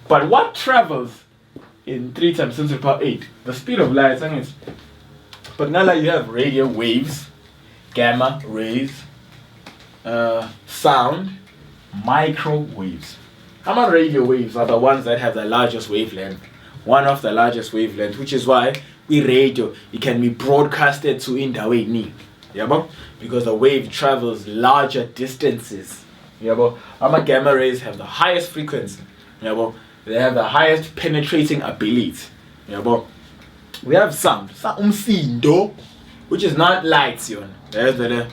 But what travels in 3 times 10 to the power 8? The speed of light, but now you have radio waves, gamma rays, sound, microwaves. Radio waves are the ones that have the largest wavelength, one of the largest wavelength, which is why radio, it can be broadcasted to indaweni, because the wave travels larger distances. Gamma rays have the highest frequency, they have the highest penetrating ability. We have sound, umsindo, which is not light. There's the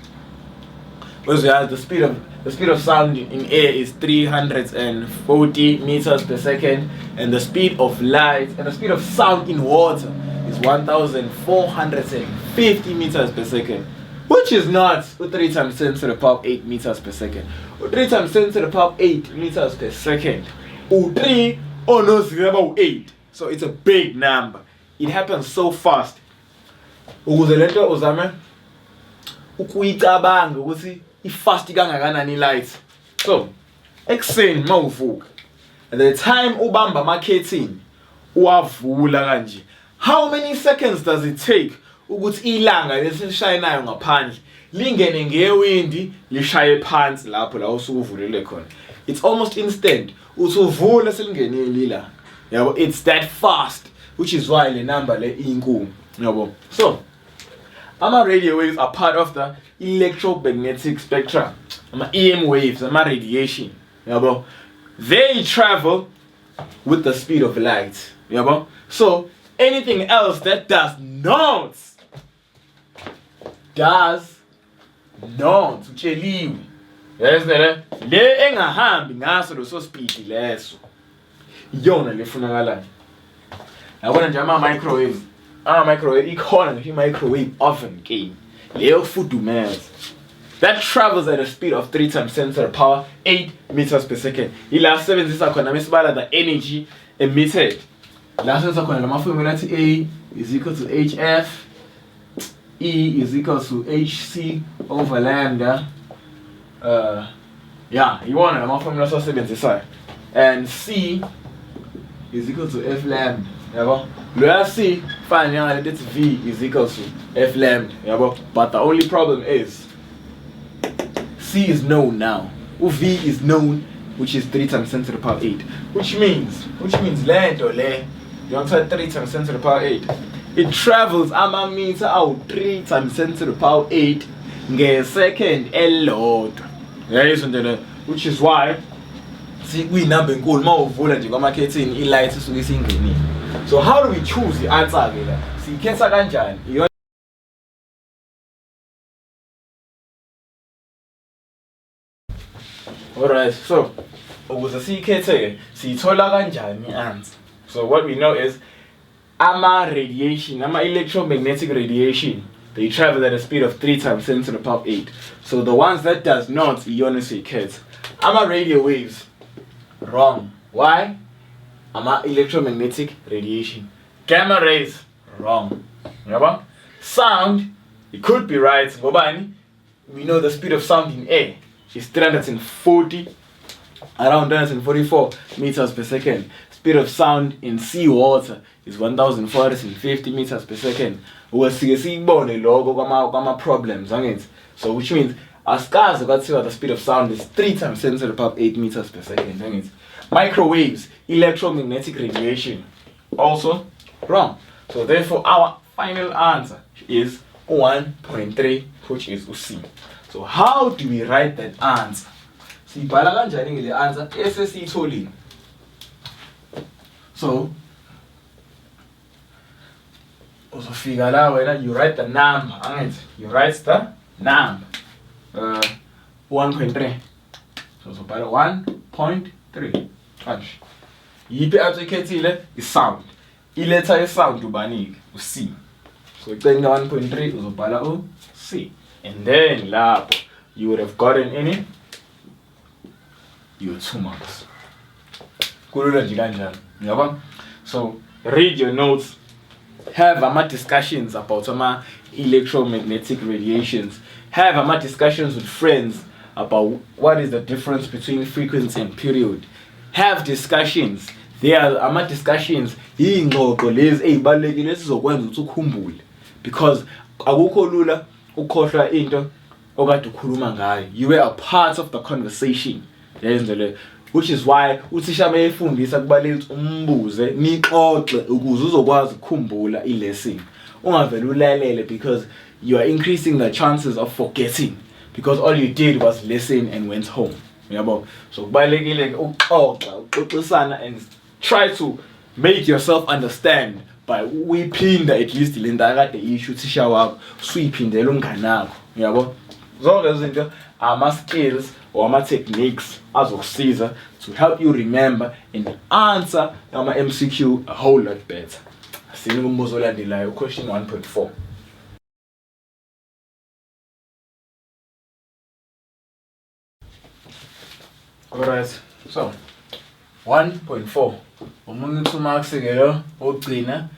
speed of sound in air is 340 meters per second, and the speed of light and the speed of sound in water is 1,450 meters per second, which is not 3 times 10 to the power 8 meters per second. 3 times 10 to the power 8 meters per second. 3 or no 8. So it's a big number. It happens so fast. Ukuze lento uzame ukuyicabanga ukuthi ifast kangakanani light. So ekseni mawuvuka, at the time ubamba ama-curtain uwavula kanje, how many seconds does it take ukuthi ilanga lesishayinayo ngaphandle lingene ngewindi lishaye phansi lapho la usuvulele khona? It's almost instant. Usuvula selingenile ilanga. It's that fast, which is why the number le inkulu. So radio waves are part of the electromagnetic spectrum. EM waves, radiation. They travel with the speed of light. So anything else that does not utsheliwe le engahambi ngaso leso speed leso iyona lefunakalayo. Yabona nje ama-microwaves, ikhona nje i-microwave oven game leyo fudumeza that travels at a speed of 3 times 10 to the power 8 meters per second. Ila sebenzisa khona mesibala the energy emitted. La senza khona lama formula athi A is equal to HF, E is equal to HC over lambda. Iwona lama formula sosebenzisayo. And C is equal to F lambda. Loya C fine that it's V is equal to F lambda. But the only problem is C is known now. V is known, which is 3 times 10 to the power 8. Which means land or le. You understand 3 times 10 to the power 8. It travels meter out 3 times 10 to the power 8 nge-second elodwa. Which is why we number enkulu mawuvula nje kwama-curtain i-light isuke isingenile. So how do we choose the answer ke la? Sikhetha kanjani? Alright, so ukuze siyikhethe siyithola kanjani i-answer? So what we know is electromagnetic radiation, they travel at a speed of 3 times 10 to the power 8. So the ones that does not, iyona siyikhetha. Radio waves, wrong. Why? Electromagnetic radiation. Gamma rays, wrong. Sound, it could be right. We know the speed of sound in air is 340, around 344 meters per second. Speed of sound in seawater is 1,450 meters per second. Problems. So which means as cars the speed of sound is 3 times 10 to the power 8 meters per second. Microwaves, electromagnetic radiation, also wrong. So therefore our final answer is 1.3, which is C. So how do we write that answer? Sibhala kanjani le answer esesiyitholile? So uzofika la wena you write the number, angithi? You write the number 1.3. So uzobhala 1.3. Kanje. Yiphi ayikhethile? I-sound. Iletha ye-sound ubani-ke? U-C. So icela 1.3 uzobhala u-C. And then lapho you would have gotten any your 2 marks. Kulula nje kanjani. Yabo? So read your notes. Have discussions about electromagnetic radiations. Have discussions with friends about what is the difference between frequency and period. Have discussions. there are ama-discussions, iy'ngxoxo lezi ey'balulekile esizokwenza ukuthi ukhumbule, because akukho lula ukukhohlwa into okade ukhuluma ngayo. You were a part of the conversation. Yenze le, which is why uthisha mayefundisa kubalekile ukuthi umbuze nixoxe ukuze uzokwazi ukukhumbula i-lesson. Ungavele ulalele because you are increasing the chances of forgetting, because all you did was listen and went home. Yabo. So kubalekile ukuxoxa, uxoxisana and try to make yourself understand by uyiphinda at least le nto akade isho uthisha wakho usuyiphindela umngane wakho. Yabo. Zonke izinto ama-skills or ama-techniques azokusiza to help you remember and answer ama-MCQ a whole lot better. Asini kumbuzo olandelayo, question 1.4. Alright, so 1.4 umuntu 2 marks ke lo ogcina